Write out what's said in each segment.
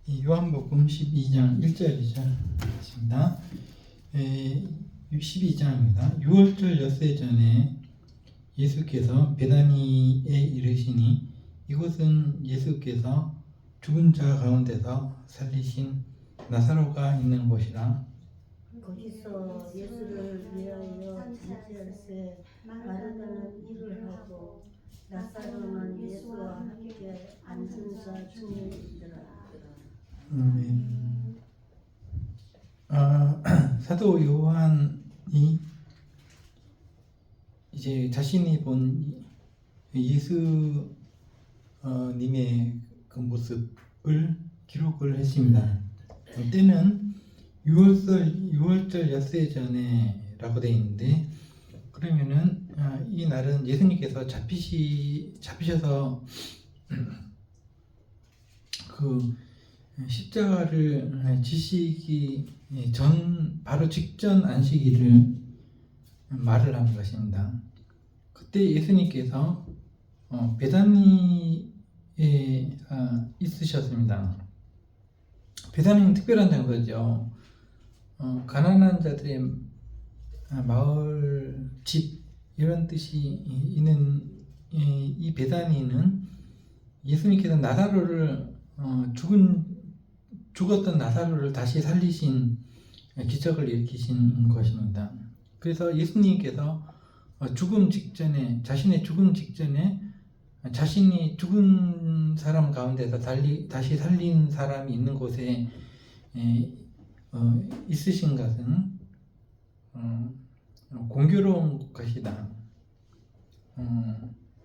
요한복음 12장 1절이죠. 있습니다. 12장입니다. 6월절 엿새 전에 예수께서 베다니에 이르시니 이곳은 예수께서 죽은 자 가운데서 살리신 나사로가 있는 곳이라. 거기서 예수를 위하여 잔치할세 마르다는 일을 하고 나사로는 예수와 함께 앉은 자 중에 있더라. 사도 요한이 이제 자신이 본 예수 님의 그 모습을 기록을 했습니다. 때는 6월절 엿새 전에라고 되어 있는데, 그러면은 이 날은 예수님께서 잡히셔서 그 십자가를 지시기 전 바로 직전 안식일을 말을 한 것입니다. 그때 예수님께서 베다니에 있으셨습니다. 베다니는 특별한 장소죠. 가난한 자들의 마을, 집 이런 뜻이 있는 이 베다니는 예수님께서 나사로를 죽었던 나사로를 다시 살리신 기적을 일으키신 것입니다. 그래서 예수님께서 자신의 죽음 직전에 자신이 죽은 사람 가운데서 다시 살린 사람이 있는 곳에 있으신 것은 공교로운 것이다.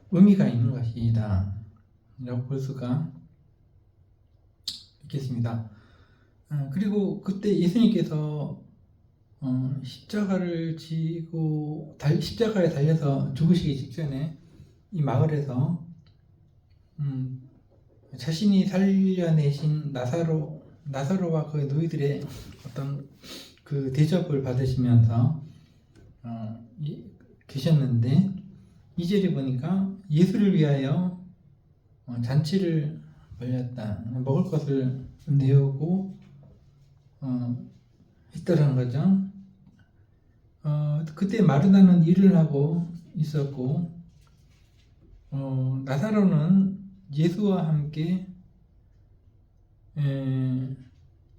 의미가 있는 것이다 라고 볼 수가 있겠습니다. 그리고 그때 예수님께서 십자가에 달려서 죽으시기 직전에 이 마을에서 자신이 살려내신 나사로와 그 노이들의 어떤 그 대접을 받으시면서 계셨는데, 2절에 보니까 예수를 위하여 잔치를 벌였다. 먹을 것을 내오고 했더라는 거죠. 그때 마르다는 일을 하고 있었고, 나사로는 예수와 함께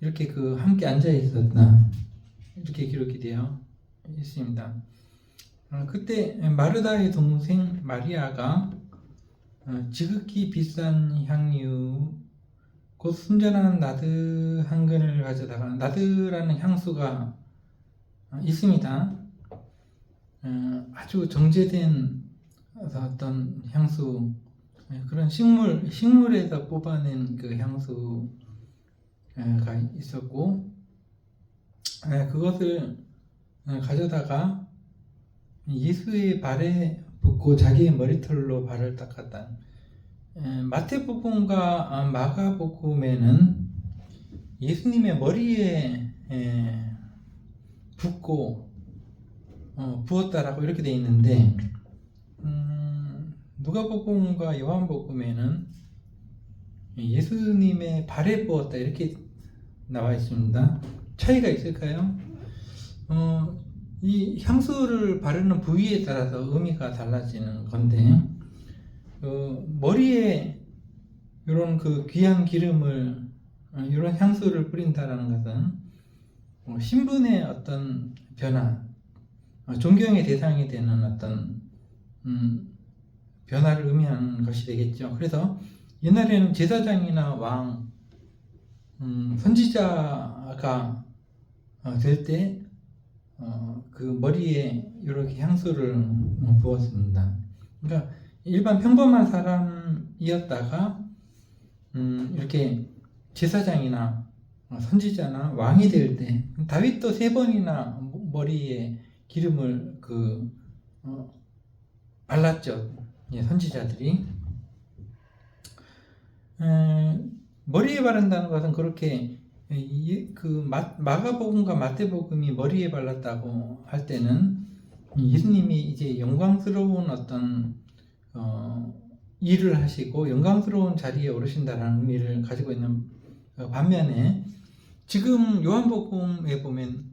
이렇게 함께 앉아 있었다. 이렇게 기록이 되어 있습니다. 그때 마르다의 동생 마리아가 지극히 비싼 향유 곧 순전한 나드 한 근을 가져다가, 나드라는 향수가 있습니다. 아주 정제된 어떤 향수, 그런 식물에서 뽑아낸 그 향수가 있었고, 그것을 가져다가 예수의 발에 붓고 자기의 머리털로 발을 닦았다. 마태복음과 마가복음에는 예수님의 머리에 붓고 부었다라고 이렇게 되어 있는데, 누가복음과 요한복음에는 예수님의 발에 부었다 이렇게 나와 있습니다. 차이가 있을까요? 이 향수를 바르는 부위에 따라서 의미가 달라지는 건데, 머리에 이런 그 귀한 기름을, 이런 향수를 뿌린다라는 것은 신분의 어떤 변화, 존경의 대상이 되는 어떤 변화를 의미하는 것이 되겠죠. 그래서 옛날에는 제사장이나 왕, 선지자가 될 때 그 머리에 이렇게 향수를 부었습니다. 그러니까 일반 평범한 사람이었다가 이렇게 제사장이나 선지자나 왕이 될 때, 다윗도 3번이나 머리에 기름을 발랐죠. 선지자들이. 머리에 바른다는 것은 그렇게 마가복음과 마태복음이 머리에 발랐다고 할 때는 예수님이 이제 영광스러운 어떤 일을 하시고 영광스러운 자리에 오르신다라는 의미를 가지고 있는 반면에 지금 요한복음에 보면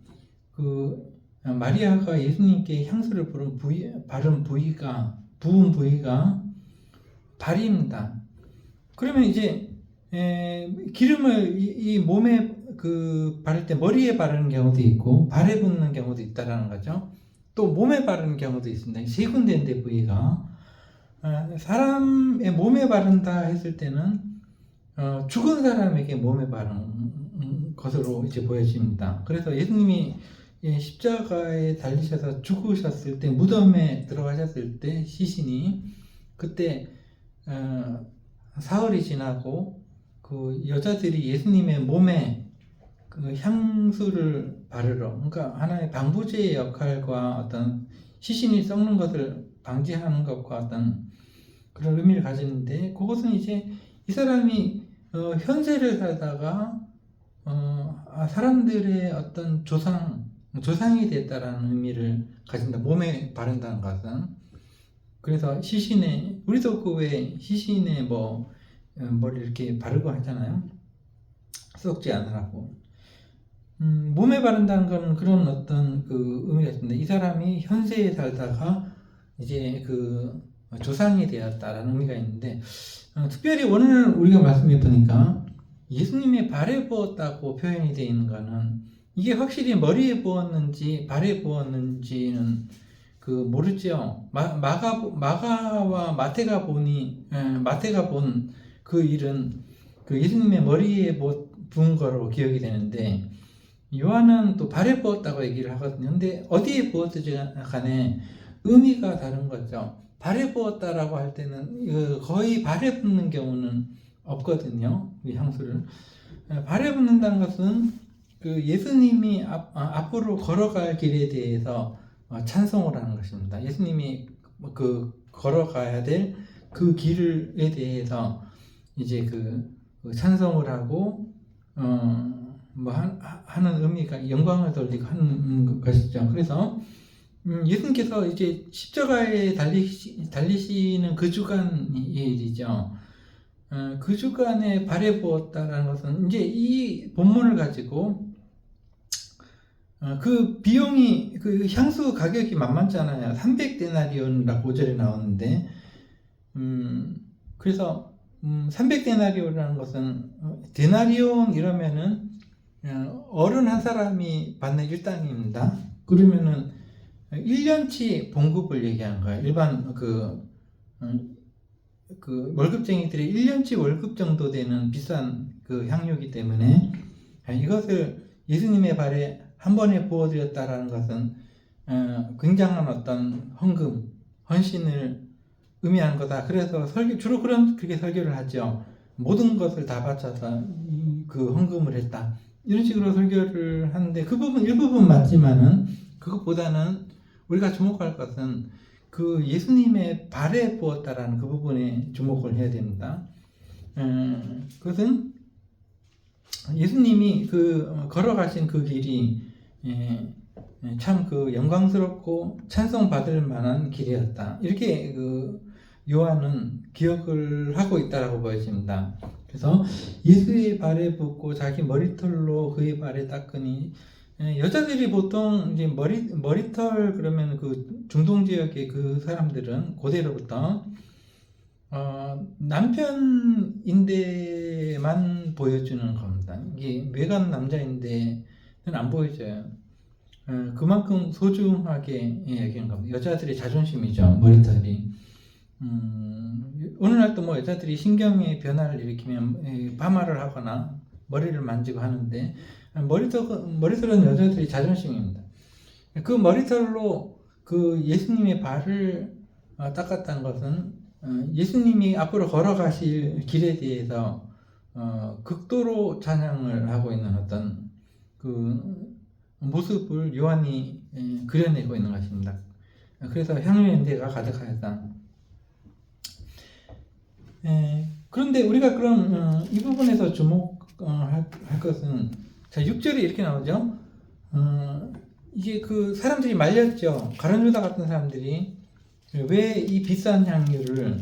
그 마리아가 예수님께 향수를 바른 부은 부위가 발입니다. 그러면 이제 기름을 이 몸에 바를 때 머리에 바르는 경우도 있고 발에 붓는 경우도 있다라는 거죠. 또 몸에 바르는 경우도 있습니다. 세 군데인데 부위가 사람의 몸에 바른다 했을 때는 죽은 사람에게 몸에 바른 것으로 이제 보여집니다. 그래서 예수님이 십자가에 달리셔서 죽으셨을 때 무덤에 들어가셨을 때 시신이 그때 사흘이 지나고 그 여자들이 예수님의 몸에 그 향수를 바르러, 그러니까 하나의 방부제의 역할과 어떤 시신이 썩는 것을 방지하는 것과 어떤 그런 의미를 가지는데, 그것은 이제 이 사람이 현세를 살다가 사람들의 어떤 조상이 됐다라는 의미를 가진다. 몸에 바른다는 것은. 그래서 시신에, 우리도 그 왜 시신에 머리 이렇게 바르고 하잖아요. 썩지 않으라고. 몸에 바른다는 건 그런 어떤 그 의미가 있습니다. 이 사람이 현세에 살다가 이제 그 조상이 되었다라는 의미가 있는데, 특별히 오늘 우리가 말씀해 보니까 예수님의 발에 부었다고 표현이 되어 있는 거는 이게 확실히 머리에 부었는지 발에 부었는지는 그 모르죠. 마가와 마태가 본 그 일은 그 예수님의 머리에 부은 거로 기억이 되는데, 요한은 또 발에 부었다고 얘기를 하거든요. 근데 어디에 부었든지 간에 의미가 다른 거죠. 발에 부었다라고 할 때는 거의 발에 붓는 경우는 없거든요. 이 향수를. 발에 붓는다는 것은 그 예수님이 앞으로 걸어갈 길에 대해서 찬송을 하는 것입니다. 예수님이 그 걸어가야 될 그 길에 대해서 이제 그 찬송을 하고 하는 의미가 영광을 돌리고 하는 것이죠. 그래서 예수님께서 이제 십자가에 달리시는 그 주간의 일이죠. 그 주간에 발에 부었다라는 것은 이제 이 본문을 가지고 그 비용이 그 향수 가격이 만만찮아요. 300데나리온이라고 5절에 나오는데, 그래서 300데나리온이라는 것은 데나리온 이러면은 어른 한 사람이 받는 일당입니다. 그러면은 1년치 봉급을 얘기하는 거예요. 일반 그 월급쟁이들이 1년치 월급 정도 되는 비싼 그 향료이기 때문에 이것을 예수님의 발에 한 번에 부어드렸다라는 것은 굉장한 어떤 헌신을 의미하는 거다. 그래서 주로 그렇게 설교를 하죠. 모든 것을 다 바쳐서 그 헌금을 했다. 이런 식으로 설교를 하는데 그 부분 일부분 맞지만은 그것보다는 우리가 주목할 것은 그 예수님의 발에 부었다라는 그 부분에 주목을 해야 됩니다. 그것은 예수님이 걸어가신 그 길이 참 그 영광스럽고 찬송받을 만한 길이었다. 이렇게 요한은 기억을 하고 있다라고 보여집니다. 그래서 예수의 발에 붓고 자기 머리털로 그의 발에 닦으니, 여자들이 보통 이제 머리털 그러면 그 중동 지역의 그 사람들은 고대로부터 남편인데만 보여주는 겁니다. 이게 외간 남자인데는 안 보여져요. 그만큼 소중하게 여기는 겁니다. 여자들의 자존심이죠, 머리털이. 어느 날 또 여자들이 신경의 변화를 일으키면 파마를 하거나 머리를 만지고 하는데, 머리털은 여자들의 자존심입니다. 그 머리털로 그 예수님의 발을 닦았다는 것은 예수님이 앞으로 걸어가실 길에 대해서 극도로 찬양을 하고 있는 어떤 그 모습을 요한이 그려내고 있는 것입니다. 그래서 향유냄새가 가득하였다. 그런데 우리가 그럼 이 부분에서 주목할 것은, 자, 6절에 이렇게 나오죠. 이게 그 사람들이 말렸죠. 가룟유다 같은 사람들이 왜 이 비싼 향유를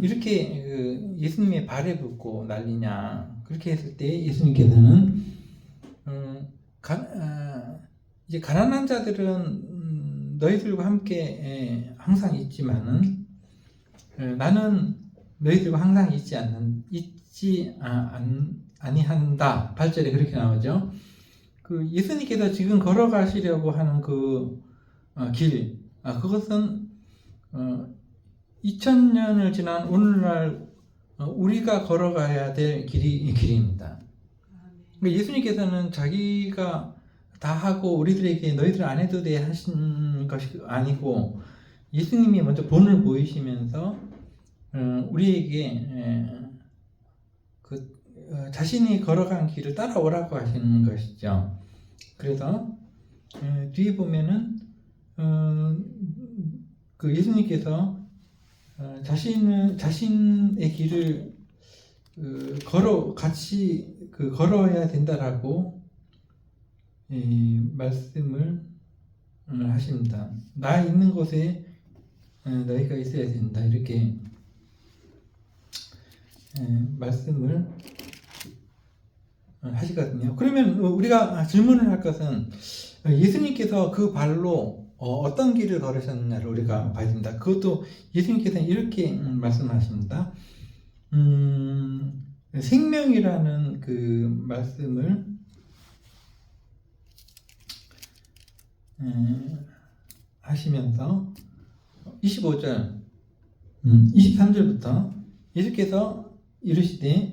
이렇게 예수님의 발에 붓고 난리냐. 그렇게 했을 때 예수님께서는 이제 가난한 자들은 너희들과 함께 항상 있지만은 나는 너희들과 항상 있지 아니한다. 8절에 그렇게 나오죠. 그 예수님께서 지금 걸어가시려고 하는 그 길, 그것은 2000년을 지난 오늘날 우리가 걸어가야 될 길입니다. 그러니까 예수님께서는 자기가 다 하고 우리들에게 너희들 안 해도 돼 하신 것이 아니고 예수님이 먼저 본을 보이시면서 우리에게 자신이 걸어간 길을 따라오라고 하시는 것이죠. 그래서 뒤에 보면은 그 예수님께서 자신의 길을 같이 걸어야 된다라고 말씀을 하십니다. 나 있는 곳에 너희가 있어야 된다. 이렇게 말씀을 하시거든요. 그러면 우리가 질문을 할 것은 예수님께서 그 발로 어떤 길을 걸으셨느냐를 우리가 봐야 됩니다. 그것도 예수님께서는 이렇게 말씀하십니다. 생명이라는 그 말씀을 하시면서 25절, 23절부터 예수께서 이르시되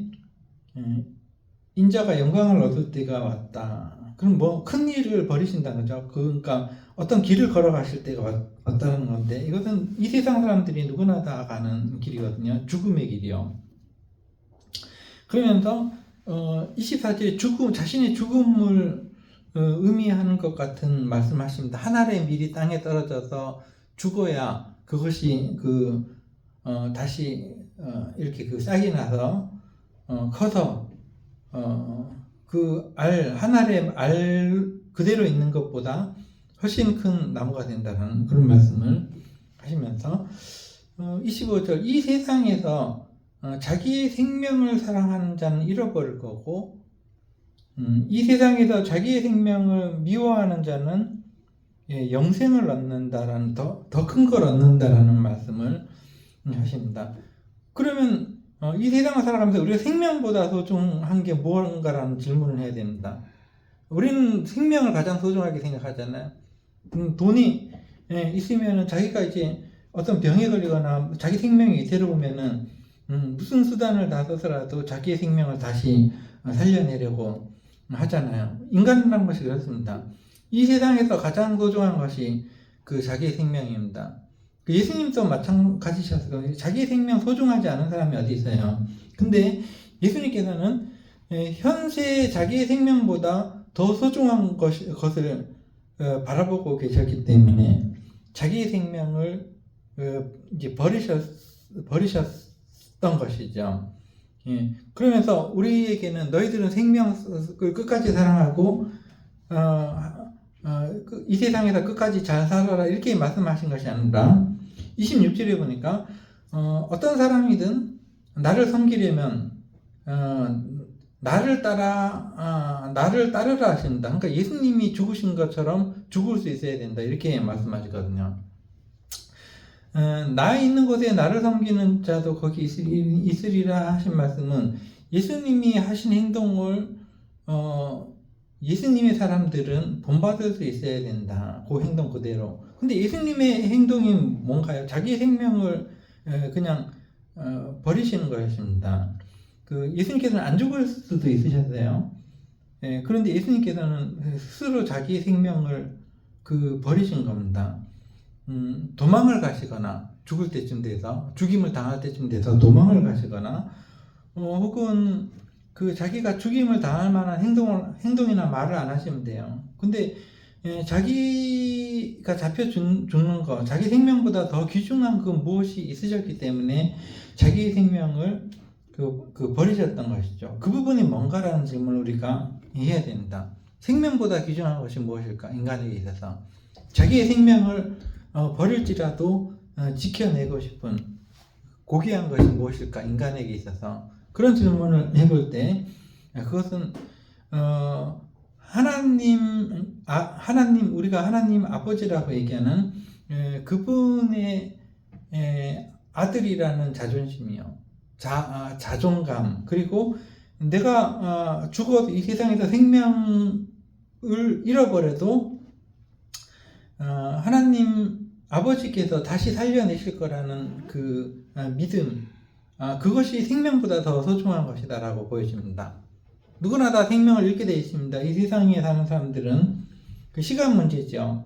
인자가 영광을 얻을 때가 왔다. 그럼 뭐 큰 일을 벌이신다는 거죠. 그러니까 어떤 길을 걸어가실 때가 왔다는 건데 이것은 이 세상 사람들이 누구나 다 가는 길이거든요. 죽음의 길이요. 그러면서 24절에 자신의 죽음을 의미하는 것 같은 말씀하십니다. 한 알의 밀이 땅에 떨어져서 죽어야 그것이 다시 이렇게 싹이 나서 커서 한 알의 알 그대로 있는 것보다 훨씬 큰 나무가 된다는 그런 말씀을 하시면서 25절 이 세상에서 자기의 생명을 사랑하는 자는 잃어버릴 거고 이 세상에서 자기의 생명을 미워하는 자는 영생을 얻는다라는 더 큰 걸 얻는다라는 말씀을 하십니다. 그러면 이 세상을 살아가면서 우리가 생명보다 소중한 게 무언가라는 질문을 해야 됩니다. 우리는 생명을 가장 소중하게 생각하잖아요. 돈이 있으면은 자기가 이제 어떤 병에 걸리거나 자기 생명이 위태로우면은 무슨 수단을 다 써서라도 자기의 생명을 다시 살려내려고 하잖아요. 인간이라는 것이 그렇습니다. 이 세상에서 가장 소중한 것이 그 자기의 생명입니다. 예수님도 마찬가지셨어요. 자기의 생명 소중하지 않은 사람이 어디 있어요. 근데 예수님께서는 현재 자기의 생명보다 더 소중한 것을 바라보고 계셨기 때문에 자기의 생명을 이제 버리셨던 것이죠. 그러면서 우리에게는 너희들은 생명을 끝까지 사랑하고 이 세상에서 끝까지 잘 살아라 이렇게 말씀하신 것이 아니라 26절에 보니까 어떤 사람이든 나를 섬기려면 나를 따르라 하신다. 그러니까 예수님이 죽으신 것처럼 죽을 수 있어야 된다 이렇게 말씀하시거든요. 나 있는 곳에 나를 섬기는 자도 거기 있으리라 하신 말씀은 예수님이 하신 행동을 예수님의 사람들은 본받을 수 있어야 된다. 그 행동 그대로. 근데 예수님의 행동이 뭔가요? 자기의 생명을 그냥 버리시는 것입니다. 예수님께서는 안 죽을 수도 있으셨어요. 그런데 예수님께서는 스스로 자기의 생명을 버리신 겁니다. 도망을 가시거나 죽을 때쯤 돼서 죽임을 당할 때쯤 돼서 도망을 가시거나 혹은 자기가 죽임을 당할 만한 행동이나 말을 안 하시면 돼요. 근데 자기가 잡혀 죽는 거, 자기 생명보다 더 귀중한 무엇이 있으셨기 때문에 자기의 생명을 버리셨던 것이죠. 그 부분이 뭔가라는 질문을 우리가 해야 됩니다. 생명보다 귀중한 것이 무엇일까? 인간에게 있어서 자기의 생명을 버릴지라도 지켜내고 싶은 고귀한 것이 무엇일까? 인간에게 있어서 그런 질문을 해볼 때 그것은 하나님 우리가 하나님 아버지라고 얘기하는 그분의 아들이라는 자존심이요, 자존감, 그리고 내가 죽어도 이 세상에서 생명을 잃어버려도 하나님 아버지께서 다시 살려내실 거라는 그 믿음, 그것이 생명보다 더 소중한 것이다라고 보여집니다. 누구나 다 생명을 잃게 되어 있습니다. 이 세상에 사는 사람들은 그 시간 문제죠.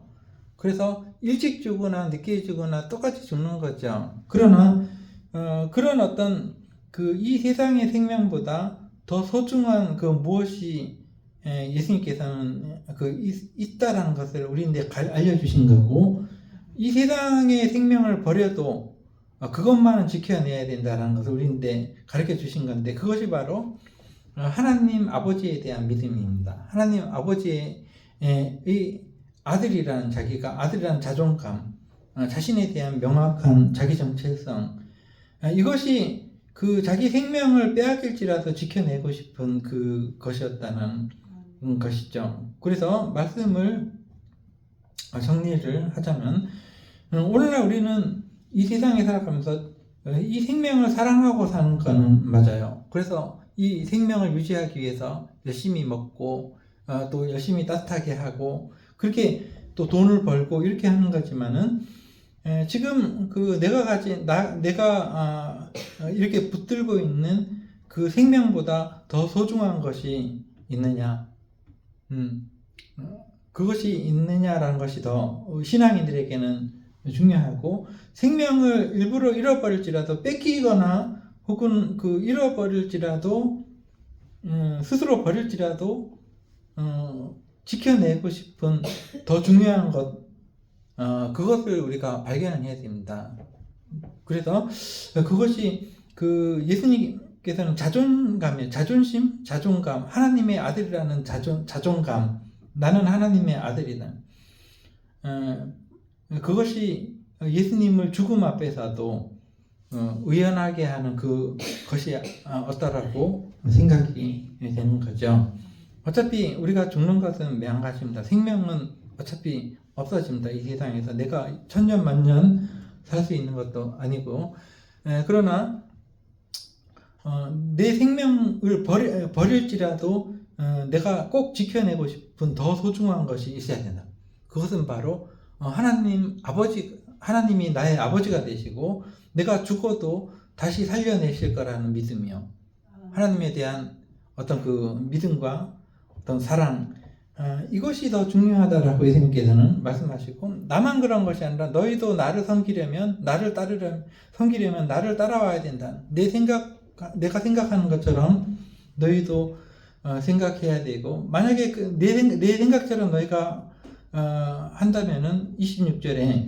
그래서 일찍 죽거나 늦게 죽거나 똑같이 죽는 거죠. 그러나 그런 어떤 그 이 세상의 생명보다 더 소중한 그 무엇이 예수님께서는 있다라는 것을 우리한테 알려주신 거고, 이 세상의 생명을 버려도 그것만은 지켜내야 된다는 것을 우리한테 가르쳐 주신 건데, 그것이 바로 하나님 아버지에 대한 믿음입니다. 하나님 아버지의 이 아들이라는 아들이라는 자존감, 자신에 대한 명확한 자기 정체성, 이것이 그 자기 생명을 빼앗길지라도 지켜내고 싶은 그것이었다는 것이죠. 그래서 말씀을 정리를 하자면, 오늘날 우리는 이 세상에 살아가면서 이 생명을 사랑하고 사는 것은 맞아요. 그래서 이 생명을 유지하기 위해서 열심히 먹고 또 열심히 따뜻하게 하고 그렇게 또 돈을 벌고 이렇게 하는 거지만은, 지금 그 내가 이렇게 붙들고 있는 그 생명보다 더 소중한 것이 있느냐, 그것이 있느냐라는 것이 더 신앙인들에게는 중요하고, 생명을 일부러 잃어버릴지라도, 뺏기거나 혹은 그 잃어버릴지라도, 스스로 버릴지라도 지켜내고 싶은 더 중요한 것, 그것을 우리가 발견해야 됩니다. 그래서 그것이 그 예수님께서는 자존감이에요. 자존감, 하나님의 아들이라는 자존감, 나는 하나님의 아들이다. 그것이 예수님을 죽음 앞에서도 의연하게 하는 그것이 어떠라고 생각이 되는 거죠. 어차피 우리가 죽는 것은 매한가지입니다. 생명은 어차피 없어집니다. 이 세상에서 내가 천년 만년 살 수 있는 것도 아니고, 그러나 내 생명을 버릴지라도 내가 꼭 지켜내고 싶은 더 소중한 것이 있어야 된다. 그것은 바로 하나님이 나의 아버지가 되시고 내가 죽어도 다시 살려내실 거라는 믿음이요, 하나님에 대한 어떤 그 믿음과 어떤 사랑, 이것이 더 중요하다라고 예수님께서는 말씀하시고, 나만 그런 것이 아니라 너희도 나를 섬기려면 나를 따라와야 된다. 내가 생각하는 것처럼 너희도 생각해야 되고, 만약에 내 생각처럼 너희가 한다면은 26절에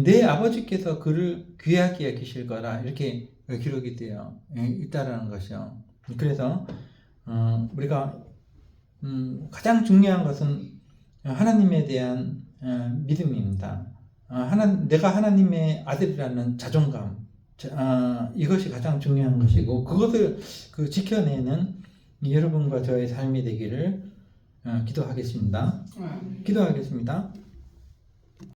내 아버지께서 그를 귀하게 여기실 거라, 이렇게 기록이 되어 있다라는 것이요. 그래서 우리가 가장 중요한 것은 하나님에 대한 믿음입니다. 내가 하나님의 아들이라는 자존감, 이것이 가장 중요한 것이고, 그것을 지켜내는 여러분과 저의 삶이 되기를 기도하겠습니다. 기도하겠습니다.